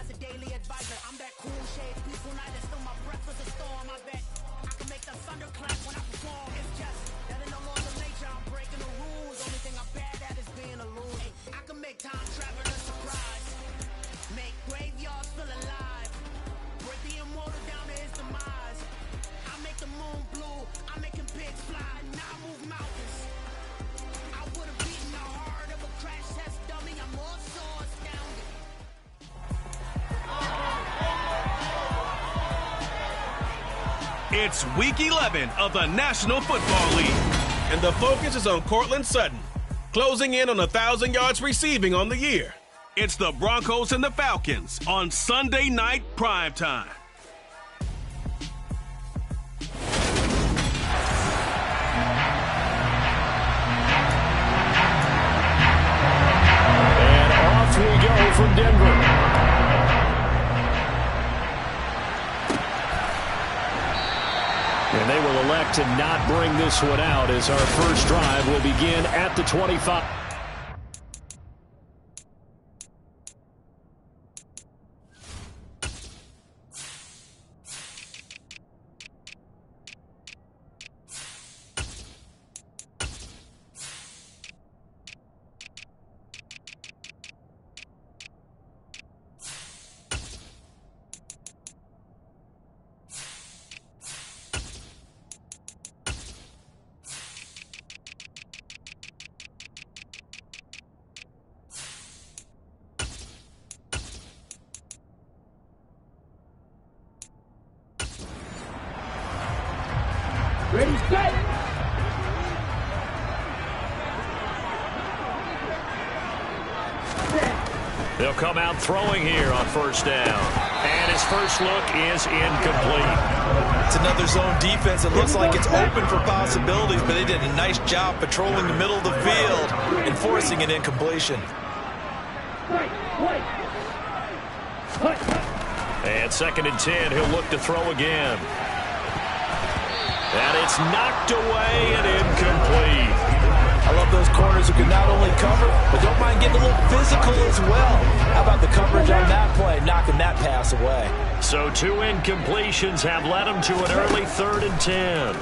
as a daily advisor. I'm that cool shade, peaceful night, and still my breath is a storm. I bet I can make the thunder clap when I perform. It's just that in the laws of nature, I'm breaking the rules. Only thing I'm bad at is being a loser. I can make time travel a surprise, make graveyards feel alive, break the immortal down to his demise. I make the moon blue, I'm making pigs fly, now I move mountains. I would have beaten the heart of a crash test dummy. I'm also astounded. It's Week 11 of the National Football League, and the focus is on Cortland Sutton, closing in on 1,000 yards receiving on the year. It's the Broncos and the Falcons on Sunday night primetime. And off we go from Denver. And they will elect to not bring this one out as our first drive will begin at the 25. Ready, set. They'll come out throwing here on first down. And his first look is incomplete. It's another zone defense. It looks like it's open for possibilities, but they did a nice job patrolling the middle of the field and forcing an incompletion. And 2nd and 10, he'll look to throw again. And it's knocked away and incomplete. I love those corners who can not only cover, but don't mind getting a little physical as well. How about the coverage on that play, knocking that pass away? So 2 incompletions have led him to an early 3rd and 10.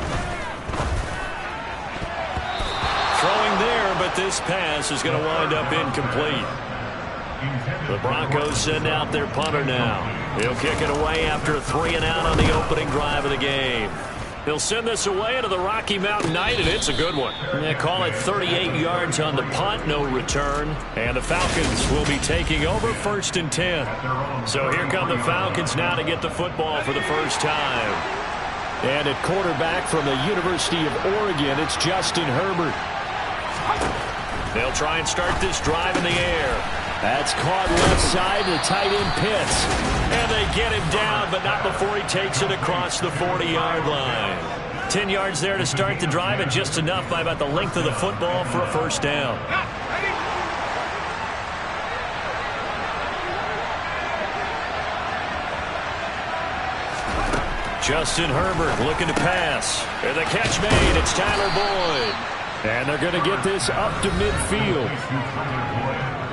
Throwing there, but this pass is going to wind up incomplete. The Broncos send out their punter now. He'll kick it away after a 3 and out on the opening drive of the game. He'll send this away into the Rocky Mountain Night, and it's a good one. They call it 38 yards on the punt, no return. And the Falcons will be taking over 1st and 10. So here come the Falcons now to get the football for the first time. And at quarterback from the University of Oregon, it's Justin Herbert. They'll try and start this drive in the air. That's caught left side, the tight end Pitts. And they get him down, but not before he takes it across the 40-yard line. 10 yards there to start the drive, and just enough by about the length of the football for a first down. Justin Herbert looking to pass. And the catch made, it's Tyler Boyd. And they're going to get this up to midfield.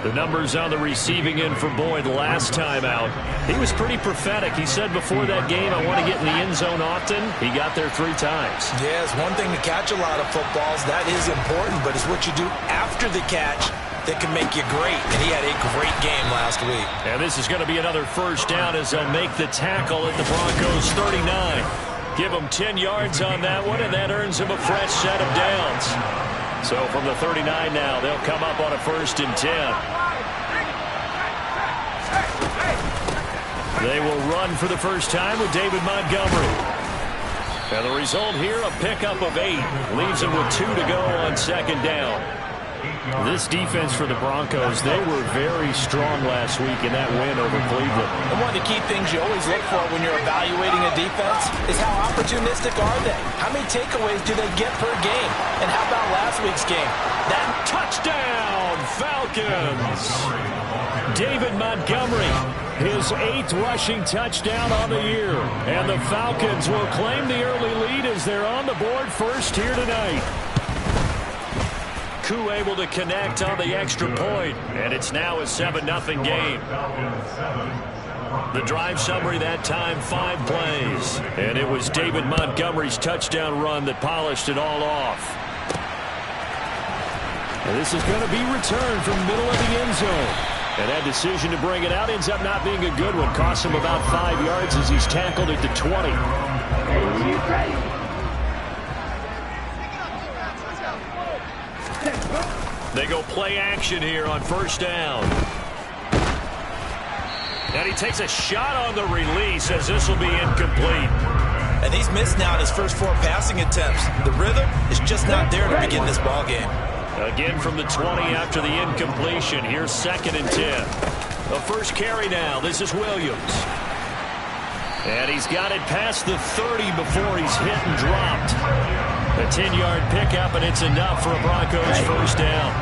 The numbers on the receiving end for Boyd last time out. He was pretty prophetic. He said before that game, I want to get in the end zone often. He got there 3 times. Yeah, it's one thing to catch a lot of footballs. That is important, but it's what you do after the catch that can make you great. And he had a great game last week. And this is going to be another first down as they'll make the tackle at the Broncos 39. Give him 10 yards on that one, and that earns him a fresh set of downs. So from the 39 now, they'll come up on a 1st and 10. They will run for the first time with David Montgomery. And the result here, a pickup of 8. Leaves him with 2 to go on 2nd down. This defense for the Broncos, they were very strong last week in that win over Cleveland. And one of the key things you always look for when you're evaluating a defense is how opportunistic are they? How many takeaways do they get per game? And how about last week's game? That touchdown, Falcons! David Montgomery, his 8th rushing touchdown on the year. And the Falcons will claim the early lead as they're on the board first here tonight. Koo able to connect on the extra point, and it's now a 7-0 game. The drive summary that time, 5 plays. And it was David Montgomery's touchdown run that polished it all off. And this is going to be returned from middle of the end zone. And that decision to bring it out ends up not being a good one. Costs him about 5 yards as he's tackled at the 20. They go play action here on first down. And he takes a shot on the release as this will be incomplete. And he's missed now in his first 4 passing attempts. The rhythm is just not there to begin this ball game. Again from the 20 after the incompletion. Here's 2nd and 10. The first carry now. This is Williams. And he's got it past the 30 before he's hit and dropped. A 10-yard pickup, and it's enough for a Broncos first down.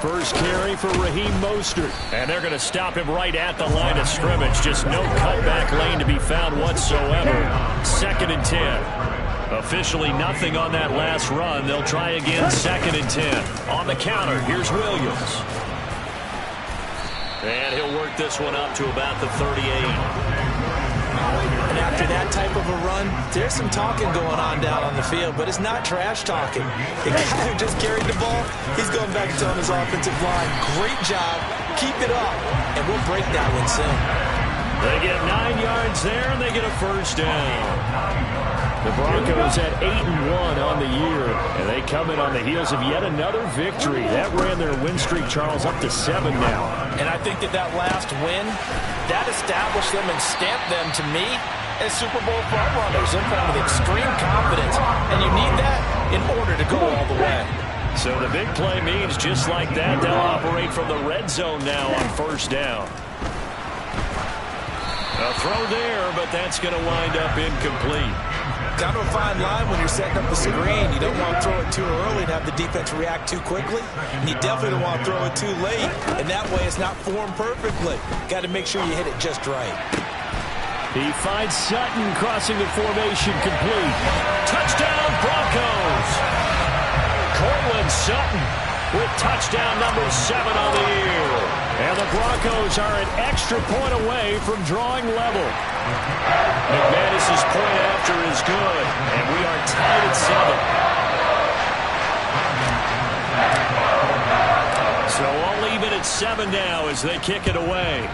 First carry for Raheem Mostert. And they're going to stop him right at the line of scrimmage. Just no cutback lane to be found whatsoever. 2nd and 10. Officially nothing on that last run. They'll try again 2nd and 10. On the counter, here's Williams. And he'll work this one up to about the 38. And after that type of a run, there's some talking going on down on the field, but it's not trash talking. The guy who just carried the ball, he's going back and telling his offensive line, great job, keep it up, and we'll break that one soon. They get 9 yards there, and they get a first down. The Broncos at 8-1 on the year, and they come in on the heels of yet another victory. That ran their win streak, Charles, up to 7 now. And I think that last win, that established them and stamped them, to me, as Super Bowl frontrunners. They're playing with extreme confidence, and you need that in order to go all the way. So the big play means just like that, they'll operate from the red zone now on first down. A throw there, but that's going to wind up incomplete. Down to a fine line when you're setting up the screen. You don't want to throw it too early and have the defense react too quickly. And you definitely don't want to throw it too late. And that way it's not formed perfectly. Got to make sure you hit it just right. He finds Sutton crossing the formation complete. Touchdown Broncos! Cortland Sutton with touchdown number 7 on the year. And the Broncos are an extra point away from drawing level. McManus's point after is good, and we are tied at 7. So all even at 7 now as they kick it away.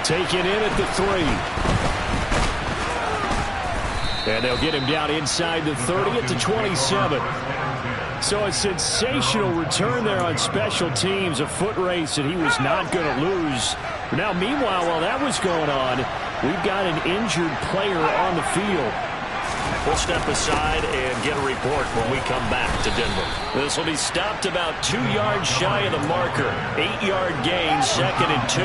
Taken in at the 3. And they'll get him down inside the 30 at the 27. So a sensational return there on special teams, a foot race that he was not going to lose. Now, meanwhile, while that was going on, we've got an injured player on the field. We'll step aside and get a report when we come back to Denver. This will be stopped about 2 yards shy of the marker. 8-yard gain, 2nd and 2.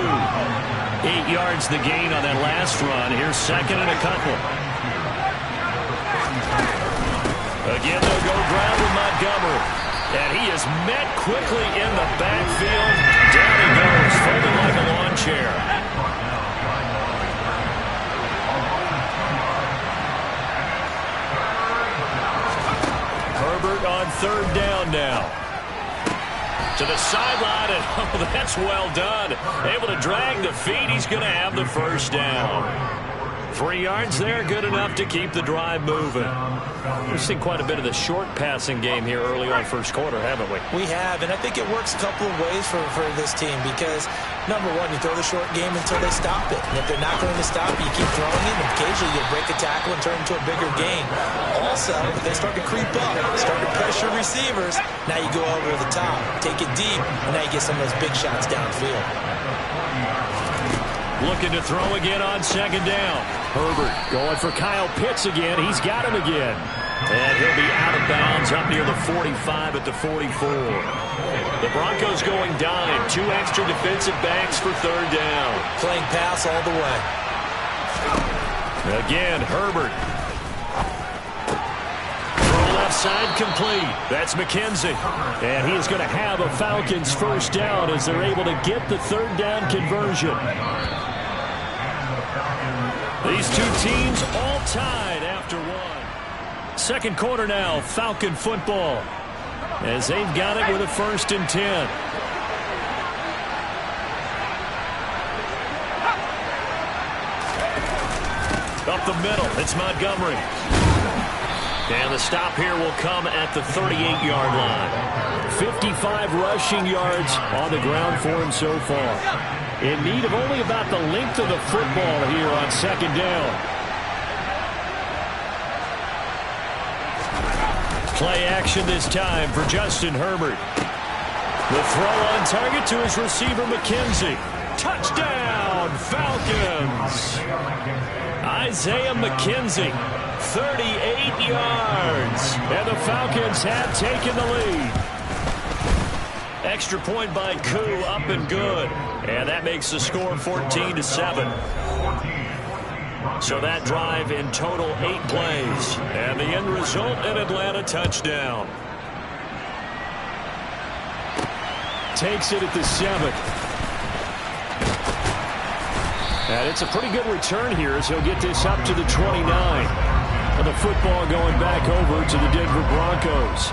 8 yards the gain on that last run. Here's 2nd and a couple. Again, they'll go ground with Montgomery. And he is met quickly in the backfield. Down he goes, folded like a lawn chair. Herbert on 3rd down now. To the sideline, and oh, that's well done. Able to drag the feet. He's going to have the first down. 3 yards there, good enough to keep the drive moving. We've seen quite a bit of the short passing game here early on first quarter, haven't we? We have, and I think it works a couple of ways for this team because, number one, you throw the short game until they stop it. And if they're not going to stop it, you keep throwing it, and occasionally you'll break a tackle and turn it into a bigger gain. Also, if they start to creep up, start to pressure receivers, now you go over the top, take it deep, and now you get some of those big shots downfield. Looking to throw again on 2nd down. Herbert going for Kyle Pitts again. He's got him again. And he'll be out of bounds up near the 45 at the 44. The Broncos going dime. 2 extra defensive backs for 3rd down. Playing pass all the way. Again, Herbert. Throw left side complete. That's McKenzie. And he is going to have a Falcons first down as they're able to get the 3rd down conversion. These two teams all tied after 1. Second quarter now, Falcon football. as they've got it with a 1st and 10. Up the middle, it's Montgomery. And the stop here will come at the 38-yard line. 55 rushing yards on the ground for him so far. In need of only about the length of the football here on 2nd down. Play action this time for Justin Herbert. The throw on target to his receiver, McKenzie. Touchdown, Falcons! Isaiah McKenzie, 38 yards. And the Falcons have taken the lead. Extra point by Koo, up and good. And that makes the score 14-7. So that drive in total 8 plays. And the end result, an Atlanta touchdown. Takes it at the 7. And it's a pretty good return here as he'll get this up to the 29. And the football going back over to the Denver Broncos.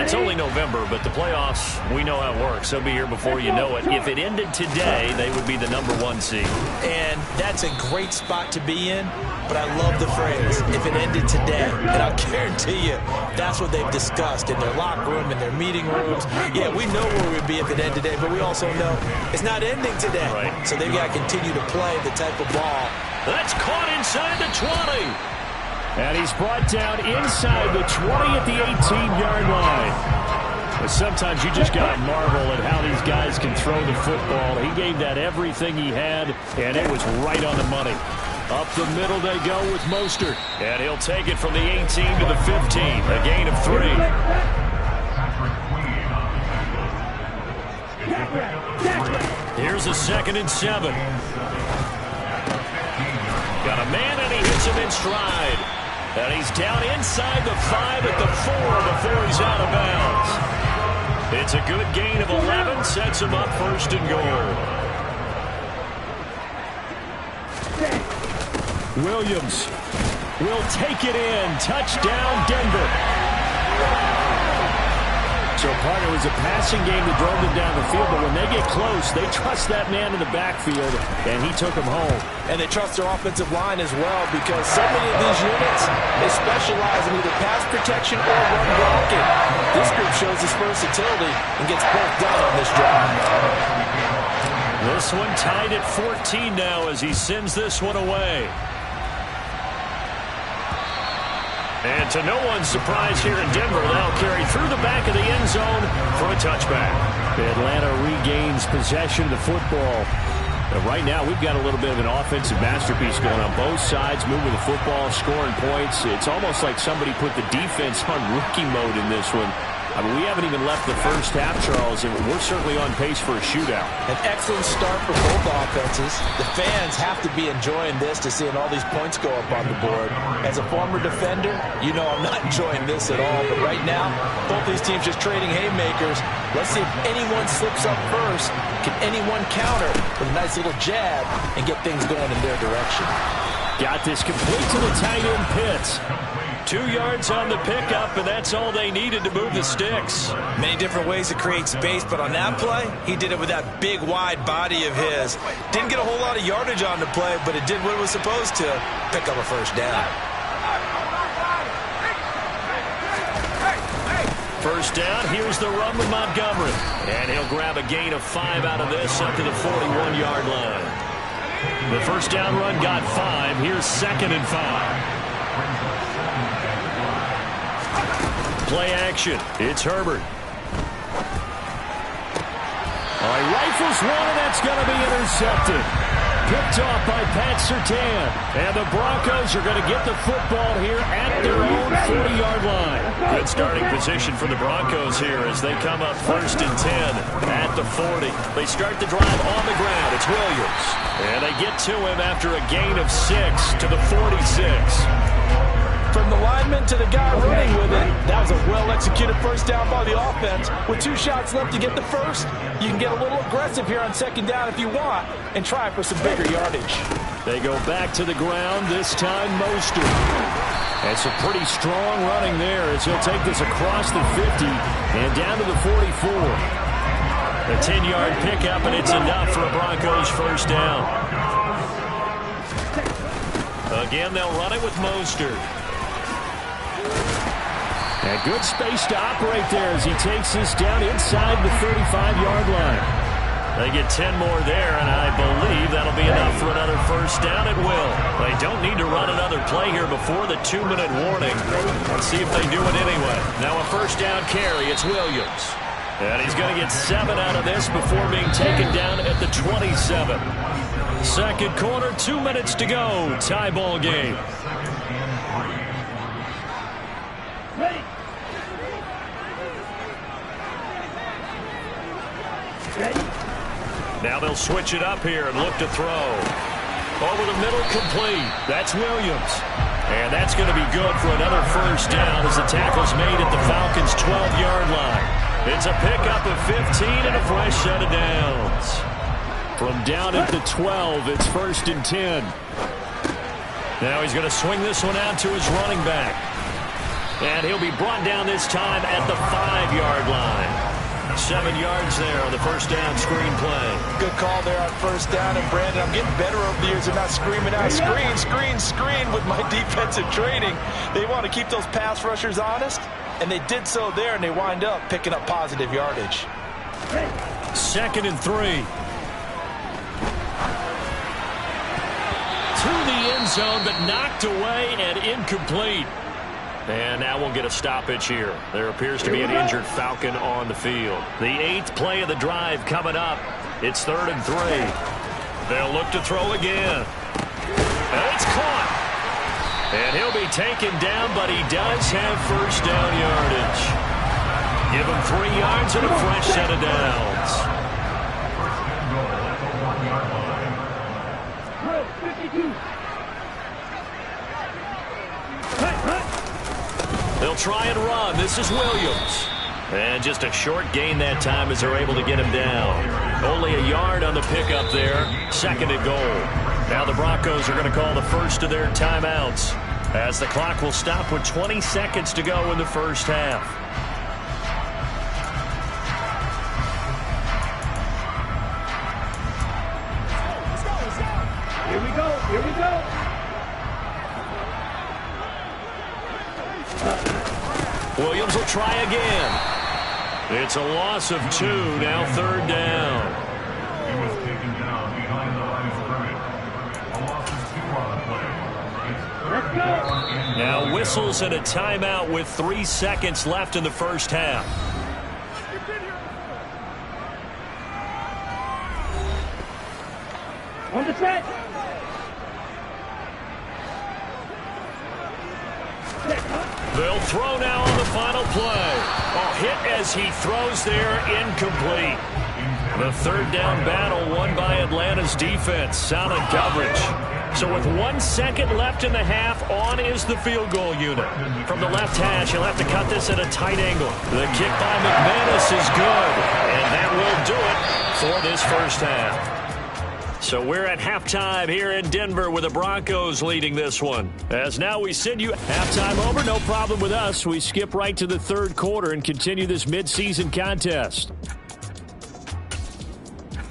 It's only November, but the playoffs, we know how it works. They'll be here before you know it. If it ended today, they would be the #1 seed. And that's a great spot to be in, but I love the phrase, if it ended today. And I'll guarantee you, that's what they've discussed in their locker room, in their meeting rooms. Yeah, we know where we'd be if it ended today, but we also know it's not ending today. Right. So they've got to continue to play the type of ball. That's caught inside the 20. And he's brought down inside the 20 at the 18-yard line. But sometimes you just got to marvel at how these guys can throw the football. He gave that everything he had, and it was right on the money. Up the middle they go with Mostert. And he'll take it from the 18 to the 15, a gain of 3. Here's a 2nd and 7. Got a man, and he hits him in stride. And he's down inside the 5 at the 4 before he's out of bounds. It's a good gain of 11, sets him up 1st and goal. Williams will take it in. Touchdown, Denver. So, partner, it was a passing game that drove them down the field, but when they get close, they trust that man in the backfield, and he took him home. And they trust their offensive line as well, because so many of these units, they specialize in either pass protection or run blocking. This group shows its versatility and gets both done on this drive. This one tied at 14 now as he sends this one away. And to no one's surprise here in Denver, they'll carry through the back of the end zone for a touchback. Atlanta regains possession of the football. But right now, we've got a little bit of an offensive masterpiece going on. Both sides moving the football, scoring points. It's almost like somebody put the defense on rookie mode in this one. I mean, we haven't even left the first half, Charles, and we're certainly on pace for a shootout. An excellent start for both offenses. The fans have to be enjoying this to seeing all these points go up on the board. As a former defender, you know I'm not enjoying this at all. But right now, both these teams just trading haymakers. Let's see if anyone slips up first. Can anyone counter with a nice little jab and get things going in their direction? Got this complete to the tight end Pitts. 2 yards on the pickup, and that's all they needed to move the sticks. Many different ways to create space, but on that play, he did it with that big, wide body of his. Didn't get a whole lot of yardage on the play, but it did what it was supposed to, pick up a 1st down. 1st down, here's the run with Montgomery. And he'll grab a gain of 5 out of this up to the 41-yard line. The 1st down run got 5. Here's 2nd and 5. Play action. It's Herbert. He rifles one, and that's going to be intercepted. Picked off by Pat Surtain. And the Broncos are going to get the football here at their own 40-yard line. Good starting position for the Broncos here as they come up 1st and 10 at the 40. They start the drive on the ground. It's Williams. And they get to him after a gain of 6 to the 46. From the lineman to the guy running with it, that was a well-executed 1st down by the offense. With 2 shots left to get the 1st, you can get a little aggressive here on 2nd down if you want and try for some bigger yardage. They go back to the ground, this time Mostert. And some pretty strong running there as he'll take this across the 50 and down to the 44. A 10-yard pickup, and it's enough for a Broncos first down. Again, they'll run it with Mostert. And good space to operate there as he takes this down inside the 35-yard line. They get 10 more there, and I believe that'll be enough for another first down. It will. They don't need to run another play here before the 2-minute warning. Let's see if they do it anyway. Now a first down carry. It's Williams. And he's going to get 7 out of this before being taken down at the 27. Second quarter, 2 minutes to go. Tie ball game. Now they'll switch it up here and look to throw. Over the middle, complete. That's Williams. And that's going to be good for another first down as the tackle's made at the Falcons' 12-yard line. It's a pickup of 15 and a fresh set of downs. From down at the 12, it's 1st and 10. Now he's going to swing this one out to his running back. And he'll be brought down this time at the 5-yard line. 7 yards there on the first down screen play. Good call there on first down. And, Brandon, I'm getting better over the years and not screaming out, screen, screen, screen with my defensive training. They want to keep those pass rushers honest, and they did so there, and they wind up picking up positive yardage. 2nd and 3. To the end zone, but knocked away and incomplete. And now we'll get a stoppage here. There appears to be an injured Falcon on the field. The 8th play of the drive coming up. It's 3rd and 3. They'll look to throw again. And it's caught. And he'll be taken down, but he does have first down yardage. Give him 3 yards and a fresh set of downs. They'll try and run. This is Williams. And just a short gain that time as they're able to get him down. Only a yard on the pickup there. 2nd and goal. Now the Broncos are going to call the first of their timeouts as the clock will stop with 20 seconds to go in the first half. Here we go. Here we go. Williams will try again. It's a loss of 2, now 3rd down. He was taken down behind the line of scrimmage. A loss of 2 on the play. It's 3rd down. Now whistles and a timeout with 3 seconds left in the first half. On the set. They'll throw now on the final play. A hit as he throws there, incomplete. The 3rd down battle won by Atlanta's defense. Solid coverage. So with 1 second left in the half, on is the field goal unit. From the left hash, he'll have to cut this at a tight angle. The kick by McManus is good. And that will do it for this first half. So we're at halftime here in Denver with the Broncos leading this one. As now we send you halftime over, no problem with us. We skip right to the 3rd quarter and continue this midseason contest.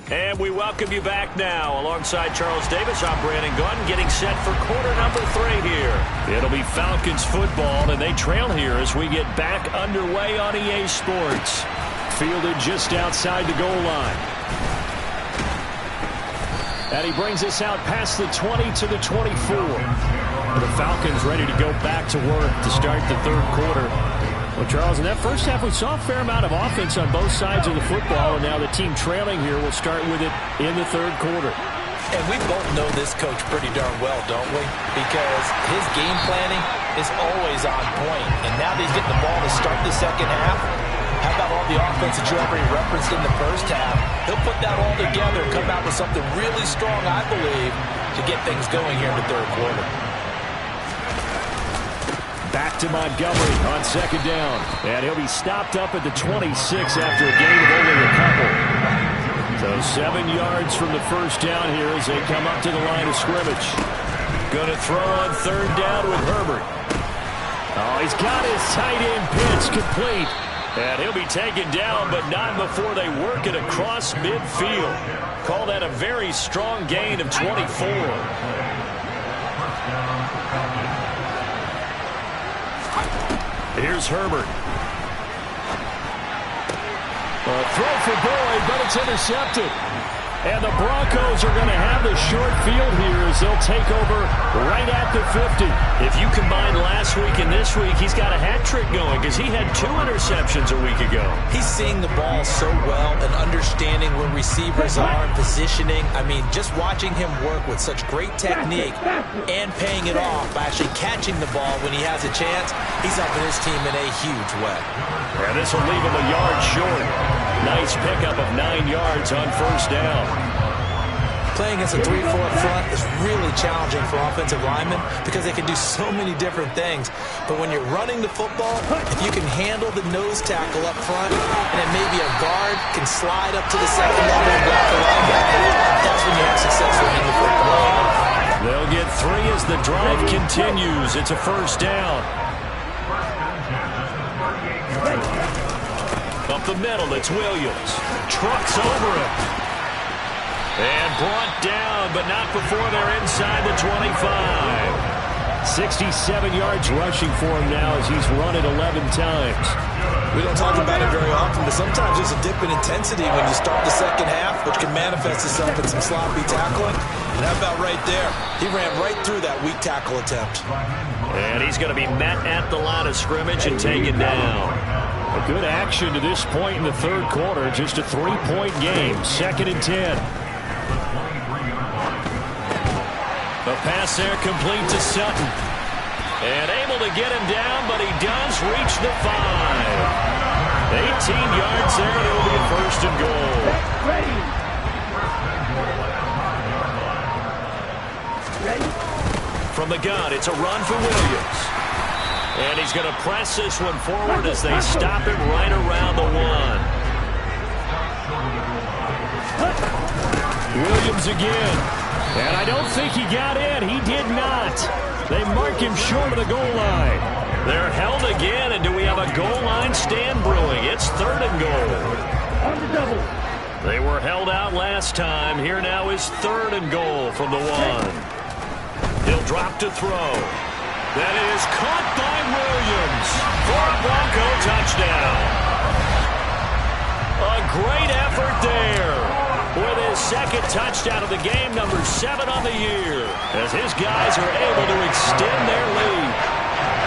And we welcome you back now. Alongside Charles Davis, I'm Brandon Gunn, getting set for quarter number 3 here. It'll be Falcons football, and they trail here as we get back underway on EA Sports. Fielded just outside the goal line. And he brings us out past the 20 to the 24. The Falcons ready to go back to work to start the 3rd quarter. Well, Charles, in that first half, we saw a fair amount of offense on both sides of the football, and now the team trailing here will start with it in the 3rd quarter. And we both know this coach pretty darn well, don't we? Because his game planning is always on point. And now that he's getting the ball to start the second half, how about all the offense that you already referenced in the first half? He'll put that all together and come out with something really strong, I believe, to get things going here in the 3rd quarter. Back to Montgomery on 2nd down. And he'll be stopped up at the 26 after a gain of only a couple. So 7 yards from the first down here as they come up to the line of scrimmage. Going to throw on 3rd down with Herbert. Oh, he's got his tight end pitch complete. And he'll be taken down, but not before they work it across midfield. Call that a very strong gain of 24. Here's Herbert. A throw for Boyd, but it's intercepted. And the Broncos are going to have the short field here as they'll take over right at the 50. If you combine last week and this week, he's got a hat trick going because he had 2 interceptions a week ago. He's seeing the ball so well and understanding where receivers are and positioning. I mean, just watching him work with such great technique and paying it off by actually catching the ball when he has a chance, he's helping his team in a huge way. And this will leave him a yard short. Nice pickup of 9 yards on first down. Playing against a 3-4 front is really challenging for offensive linemen because they can do so many different things. But when you're running the football, if you can handle the nose tackle up front and then maybe a guard can slide up to the second level and block the linebacker, that's when you have success running the football. They'll get 3 as the drive continues. It's a first down. Up the middle, it's Williams. Trucks over him. And brought down, but not before they're inside the 25. 67 yards rushing for him now as he's run it 11 times. We don't talk about it very often, but sometimes there's a dip in intensity when you start the second half, which can manifest itself in some sloppy tackling. And how about right there? He ran right through that weak tackle attempt. And he's going to be met at the line of scrimmage and taken down. A good action to this point in the third quarter. Just a 3-point game. 2nd and 10. The pass there complete to Sutton. And able to get him down, but he does reach the 5. 18 yards there, and it will be a first and goal. From the gun, it's a run for Williams. And he's going to press this one forward as they stop him right around the 1. Williams again. And I don't think he got in. He did not. They mark him short of the goal line. They're held again, and do we have a goal line stand brewing? It's 3rd and goal. They were held out last time. Here now is 3rd and goal from the 1. He'll drop to throw. That is caught by Williams for a Bronco touchdown. A great effort there with his 2nd touchdown of the game, number 7 on the year, as his guys are able to extend their lead.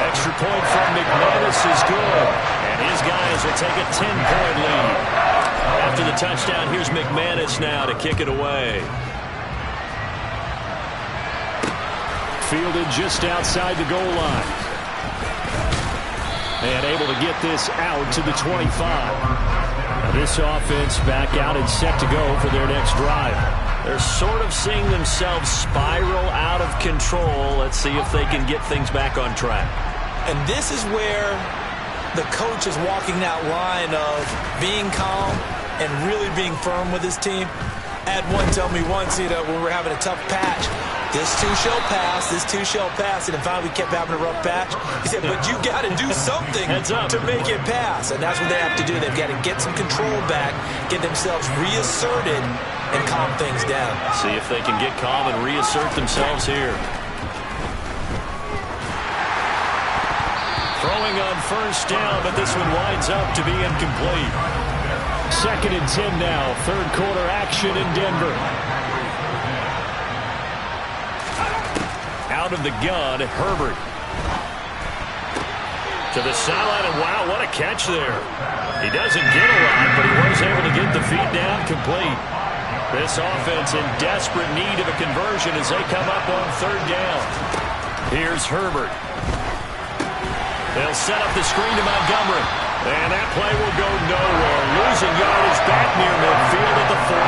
Extra point from McManus is good, and his guys will take a 10-point lead. After the touchdown, here's McManus now to kick it away. Fielded just outside the goal line. And able to get this out to the 25. Now this offense back out and set to go for their next drive. They're sort of seeing themselves spiral out of control. Let's see if they can get things back on track. And this is where the coach is walking that line of being calm and really being firm with his team. I had one tell me once, when we're having a tough patch, this too shall pass, this too shall pass. And finally we kept having a rough patch. He said, but you got to do something to make it pass. And that's what they have to do. They've got to get some control back, get themselves reasserted, and calm things down. See if they can get calm and reassert themselves here. Throwing on first down, but this one winds up to be incomplete. 2nd and 10 now. 3rd quarter action in Denver. Out of the gun, Herbert. To the sideline, and wow, what a catch there. He doesn't get a lot, but he was able to get the feet down complete. This offense in desperate need of a conversion as they come up on 3rd down. Here's Herbert. They'll set up the screen to Montgomery. And that play will go nowhere. Losing yardage back near midfield at the 49.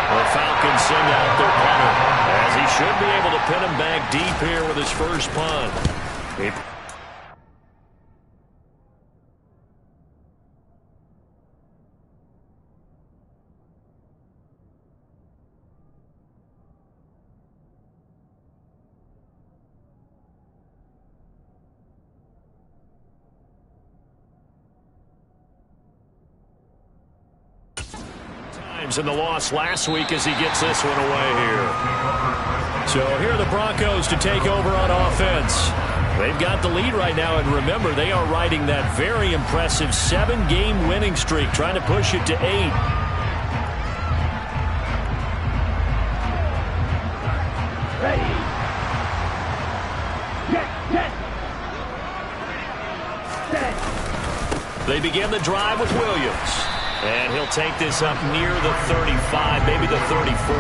The Falcons send out their punter, as he should be able to pin him back deep here with his first punt. times in the loss last week as he gets this one away here. So here are the Broncos to take over on offense. They've got the lead right now, and remember, they are riding that very impressive 7-game winning streak, trying to push it to 8. Ready. They begin the drive with Williams. And he'll take this up near the 35, maybe the 34.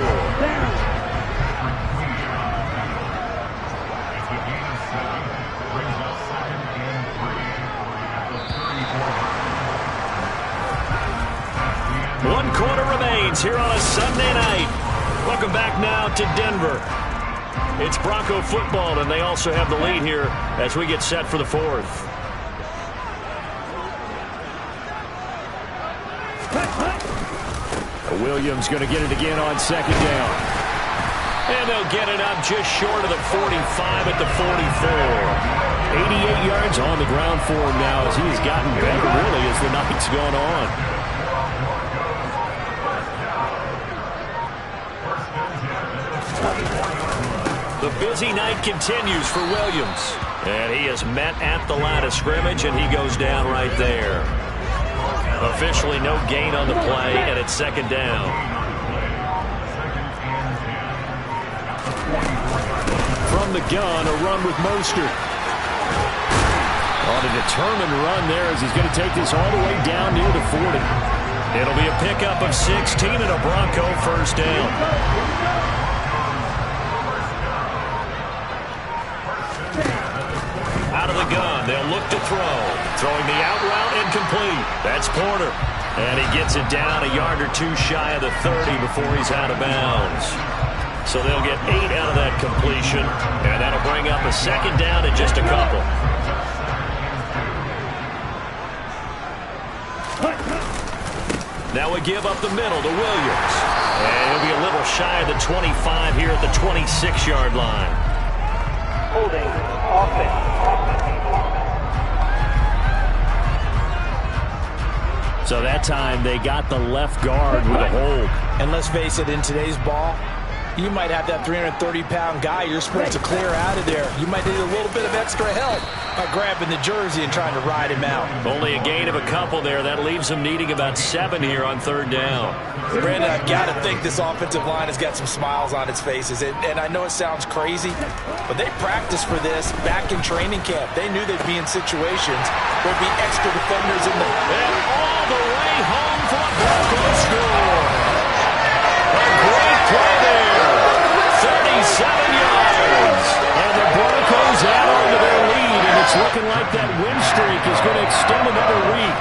One quarter remains here on a Sunday night. Welcome back now to Denver. It's Bronco football, and they also have the lead here as we get set for the fourth. Williams going to get it again on second down. And they'll get it up just short of the 45 at the 44. 88 yards on the ground for him now as he's gotten better, really, as the night's gone on. The busy night continues for Williams. And he is met at the line of scrimmage, and he goes down right there. Officially no gain on the play, and it's second down. From the gun, a run with Mostert. On a determined run there as he's going to take this all the way down near the 40. It'll be a pickup of 16 and a Bronco first down. Out of the gun, they'll look to throw. Throwing the out route incomplete. That's Porter. And he gets it down a yard or two shy of the 30 before he's out of bounds. So they'll get 8 out of that completion. And that'll bring up a second down in just a couple. Now we give up the middle to Williams. And he'll be a little shy of the 25 here at the 26-yard line. Holding offense. So that time they got the left guard with a hold. And let's face it, in today's ball, you might have that 330-pound guy you're supposed to clear out of there. You might need a little bit of extra help by grabbing the jersey and trying to ride him out. Only a gain of a couple there. That leaves them needing about 7 here on third down. Brandon, I've got to think this offensive line has got some smiles on its faces. And I know it sounds crazy, but they practiced for this back in training camp. They knew they'd be in situations where there'd be extra defenders in the... And all the way home for a Broncos score. A great play there. 37 yards. And the Broncos add on to their lead, and it's looking like that win streak is going to extend another week.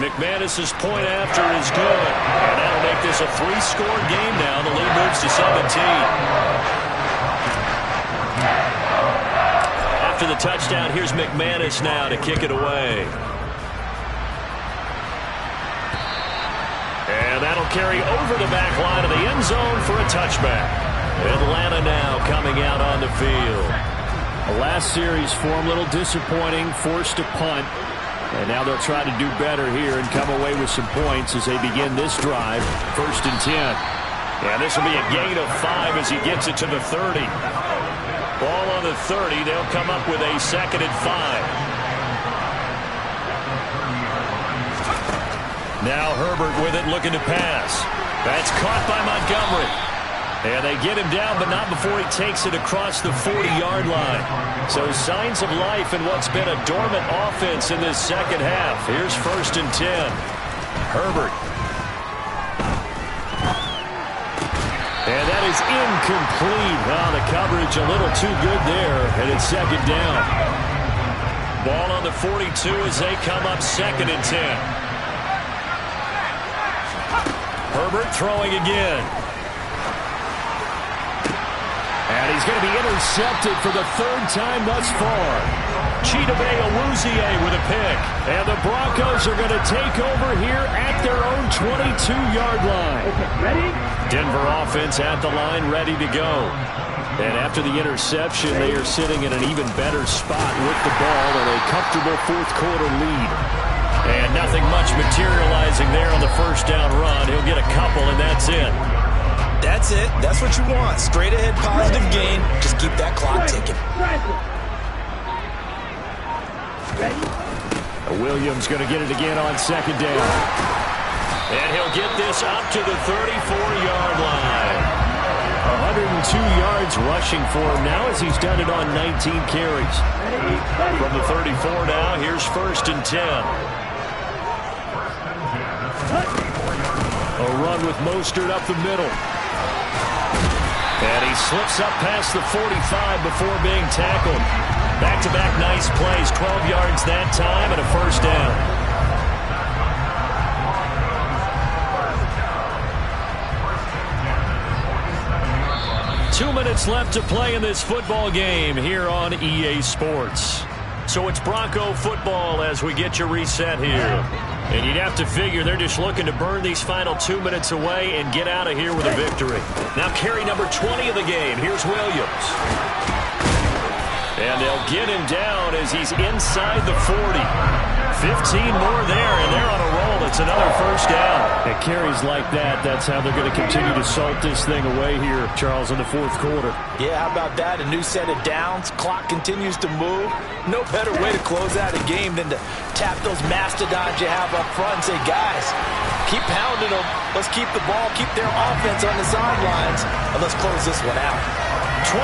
McManus's point after is good. And that'll make this a 3-score game now. The lead moves to 17. After the touchdown, here's McManus now to kick it away. And that'll carry over the back line of the end zone for a touchback. Atlanta now coming out on the field. The last series for him, a little disappointing, forced to punt. And now they'll try to do better here and come away with some points as they begin this drive. 1st and 10. And this will be a gain of 5 as he gets it to the 30. Ball on the 30. They'll come up with a 2nd and 5. Now Herbert with it, looking to pass. That's caught by Montgomery. And they get him down, but not before he takes it across the 40-yard line. So signs of life in what's been a dormant offense in this second half. Here's 1st and 10. Herbert. And that is incomplete. Wow, the coverage a little too good there, and it's 2nd down. Ball on the 42 as they come up 2nd and 10. Herbert throwing again. And he's going to be intercepted for the 3rd time thus far. Chidobe Awuzie with a pick. And the Broncos are going to take over here at their own 22-yard line. Ready? Denver offense at the line, ready to go. And after the interception, they are sitting in an even better spot with the ball and a comfortable 4th quarter lead. And nothing much materializing there on the first down run. He'll get a couple, and that's it. That's it. That's what you want. Straight ahead, positive gain. Just keep that clock ticking. Williams going to get it again on second down. And he'll get this up to the 34-yard line. 102 yards rushing for him now as he's done it on 19 carries. From the 34 now, here's 1st and 10. A run with Mostert up the middle. And he slips up past the 45 before being tackled. Back-to-back nice plays, 12 yards that time and a first down. Two minutes left to play in this football game here on EA Sports. So it's Bronco football as we get you reset here. And you'd have to figure they're just looking to burn these final 2 minutes away and get out of here with a victory. Now carry number 20 of the game. Here's Williams. And they'll get him down as he's inside the 40. 15 more there, and they're on a roll. It's another first down. At carries like that, that's how they're going to continue to salt this thing away here, Charles, in the fourth quarter. Yeah, how about that? A new set of downs. Clock continues to move. No better way to close out a game than to tap those mastodons you have up front and say, guys, keep pounding them. Let's keep the ball, keep their offense on the sidelines, and let's close this one out. 23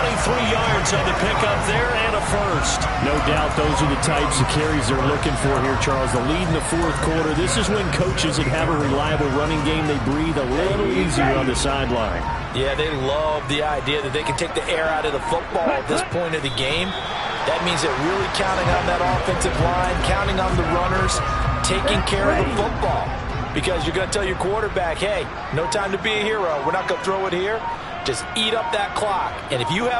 yards on the pickup there and a first. No doubt those are the types of carries they're looking for here, Charles. The lead in the fourth quarter. This is when coaches that have a reliable running game, they breathe a little easier on the sideline. Yeah, they love the idea that they can take the air out of the football at this point of the game. That means they're really counting on that offensive line, counting on the runners, taking care of the football. Because you're going to tell your quarterback, hey, no time to be a hero. We're not going to throw it here. Just eat up that clock. And if you have